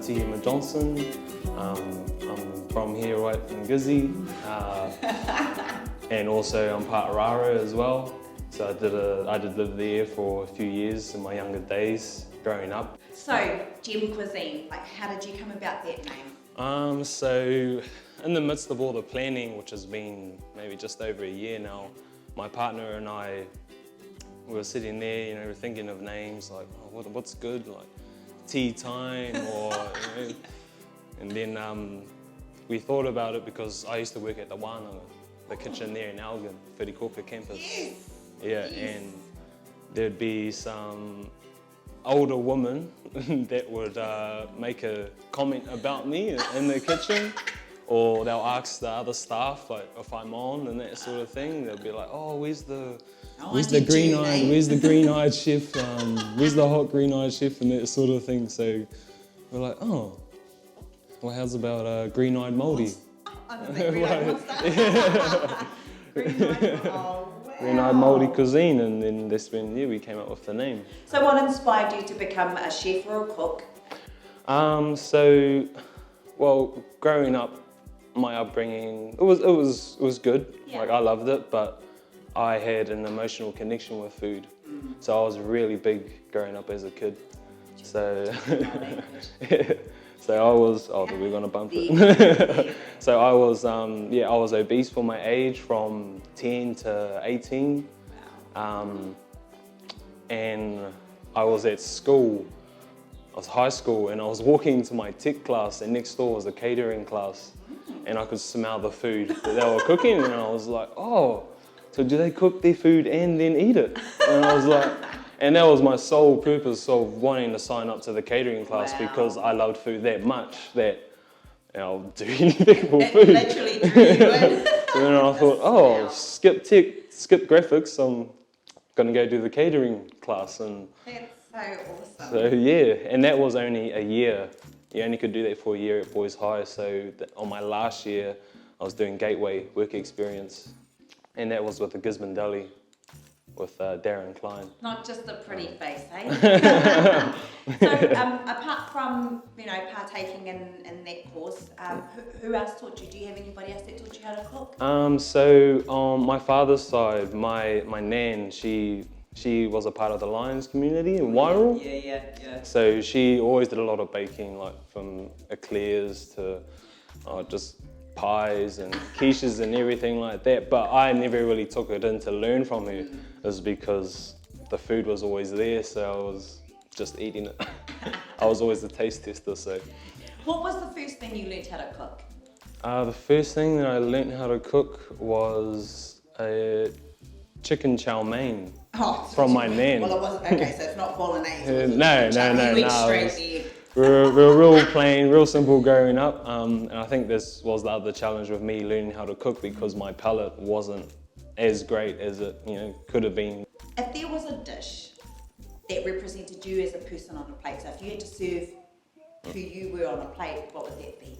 Tihema Johnson. I'm from here right in Gizzy, and also I'm part Rara as well. So I did live there for a few years in my younger days, growing up. So, GEM Cuisene, like how did you come about that name? So in the midst of all the planning, which has been maybe just over a year now, my partner and I, we were sitting there, you know, thinking of names like, oh, what's good, like tea time, or, you know. And then we thought about it because I used to work at the Wānanga, the kitchen there in Elgin, Foodie Hera Te Kurapa campus. Yes. Yeah, Yes. and there'd be some older woman that would make a comment about me in the kitchen, or they'll ask the other staff like if I'm on and that sort of thing. They'll be like, "Oh, where's the green-eyed chef? Where's the hot green-eyed chef?" and that sort of thing. So we're like, "Oh, well, how's about green-eyed Maori?" Green-eyed Maori cuisine, and then that's when we came up with the name. So what inspired you to become a chef or a cook? Well, growing up, my upbringing, it was good. Yeah. Like I loved it, but I had an emotional connection with food. So I was really big growing up as a kid. So so I was, we're gonna bump it. So I was, I was obese for my age from 10 to 18. And I was at school, I was high school, and I was walking to my tech class, and next door was a catering class, and I could smell the food that they were cooking, and I was like, oh, so do they cook their food and then eat it? And I was like, and that was my sole purpose of wanting to sign up to the catering class, because I loved food that much that I'll do anything for food. Literally drew you in. So then I thought, oh, skip tech, skip graphics, I'm gonna go do the catering class. And That's so awesome. so yeah, and that was only a year. You only could do that for a year at Boys High. So on my last year, I was doing Gateway work experience, and that was with the Gisborne Deli with Darren Klein. Not just a pretty face, eh? So apart from, you know, partaking in that course, who else taught you? Do you have anybody else that taught you how to cook? So on my father's side, my nan, she was a part of the Lions community in Wairoa. Yeah. So she always did a lot of baking, like from eclairs to just pies and quiches and everything like that. But I never really took it in to learn from her. It was because the food was always there, so I was just eating it. I was always the taste tester, so. What was the first thing you learnt how to cook? The first thing that I learnt how to cook was a chicken chow mein from my nan. Well, it wasn't, okay, so it's not bolognese. No. You went straight there. We're real plain, real simple growing up, and I think this was the other challenge with me learning how to cook, because my palate wasn't as great as it could have been. If there was a dish that represented you as a person on a plate, so if you had to serve who you were on a plate, what would that be?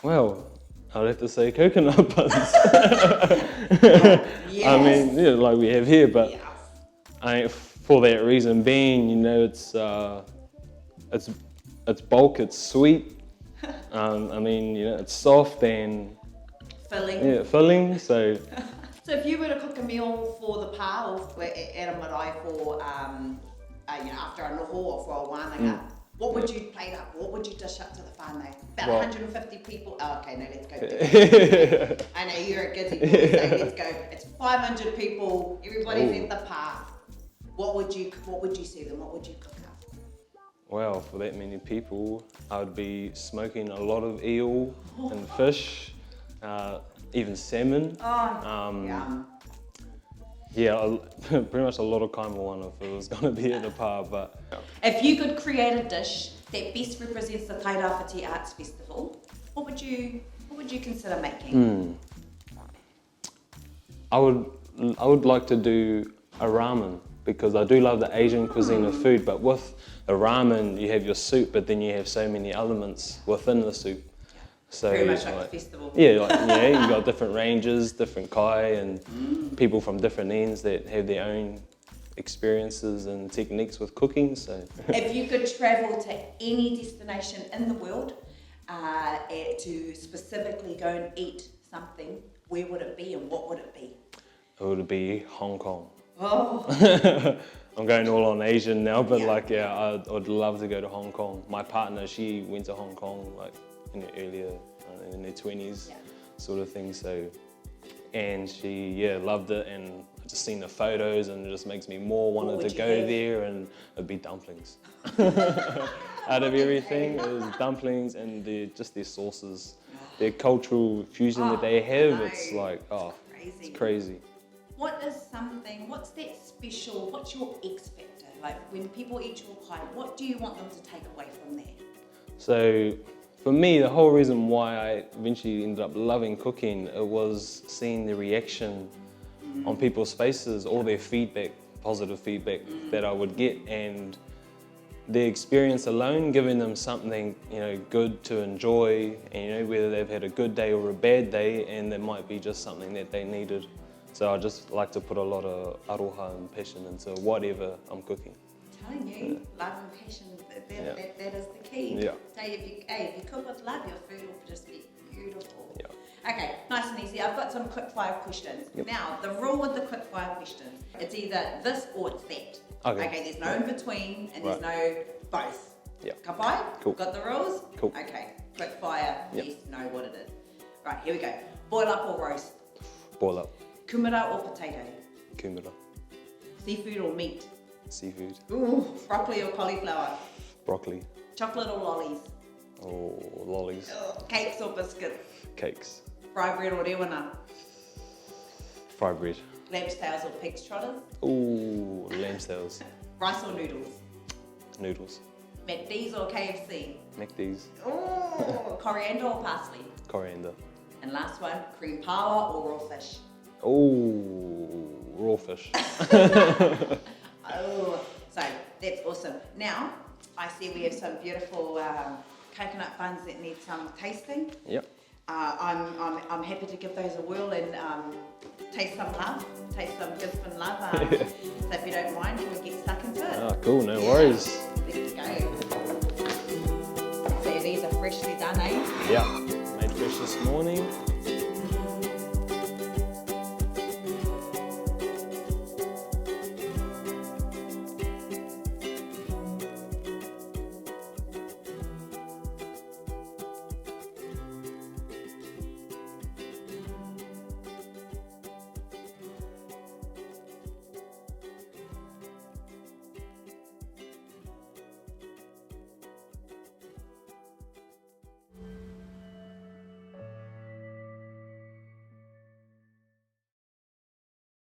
Well, I'd have to say coconut buns. Yes. I mean, yeah, like we have here, but Yes. For that reason being, it's bulk, it's sweet. I mean, it's soft and Filling. So. So if you were to cook a meal for the pa or at a marae for, after a noho or for a wānanga, what would you plate up? What would you dish up to the whānau? About 150 people? Oh, okay, no, let's go. I know you're a Gizzy boy, so let's go. It's 500 people, everybody's at the pa. What would you serve them? What would you cook up? Well, for that many people, I would be smoking a lot of eel and fish, even salmon. Yum. Yeah, pretty much a lot of kaimoana if it was going to be at the pa, but. If you could create a dish that best represents the Tairāwhiti Arts Festival, what would you consider making? I would like to do a ramen, because I do love the Asian cuisine of food, but with the ramen you have your soup, but then you have so many elements within the soup. So very much like the festival. Yeah, you got different ranges, different kai, and people from different ends that have their own experiences and techniques with cooking. So if you could travel to any destination in the world to specifically go and eat something, where would it be and what would it be? it would be Hong Kong. Oh, I'm going all on Asian now, but I'd love to go to Hong Kong. My partner, she went to Hong Kong like in their 20s, sort of thing. So, and she loved it, and I just seen the photos, and it just makes me more wanted to go there, and it'd be dumplings. Out of everything, it was dumplings and just their sauces, their cultural fusion that they have. It's like it's crazy. What's that special, what's your X factor? Like when people eat your pie, what do you want them to take away from there? So for me, the whole reason why I eventually ended up loving cooking, it was seeing the reaction on people's faces, all their feedback, positive feedback that I would get, and the experience alone giving them something, good to enjoy, and whether they've had a good day or a bad day, and there might be just something that they needed. So I just like to put a lot of aroha and passion into whatever I'm cooking. I'm telling you, love and passion, that is the key. Yeah. So if you cook with love, your food will just be beautiful. Yeah. Okay, nice and easy. I've got some quick fire questions. Yep. Now, the rule with the quick fire questions, it's either this or it's that. Okay. There's no in between and there's no both. Yeah. Kapai? Cool. Got the rules? Cool. Okay, quick fire, Yep. yes, know what it is. Right, here we go. Boil up or roast? Boil up. Kumara or potato? Kumara. Seafood or meat? Seafood. Ooh, broccoli or cauliflower? Broccoli. Chocolate or lollies? Oh, lollies. Cakes or biscuits? Cakes. Fry bread or rewana? Fry bread. Lamb's tails or pig's trotters? Ooh, lamb tails. Rice or noodles? Noodles. McD's or KFC? McD's. Ooh, coriander or parsley? Coriander. And last one, cream power or raw fish? Ooh, raw fish. Oh, so that's awesome. Now, I see we have some beautiful coconut buns that need some tasting. Yep. I'm happy to give those a whirl and taste some love, give some love. So if you don't mind, you can get stuck into it. Ah, cool, no worries. Let's go. So these are freshly done, eh? Yeah, made fresh this morning.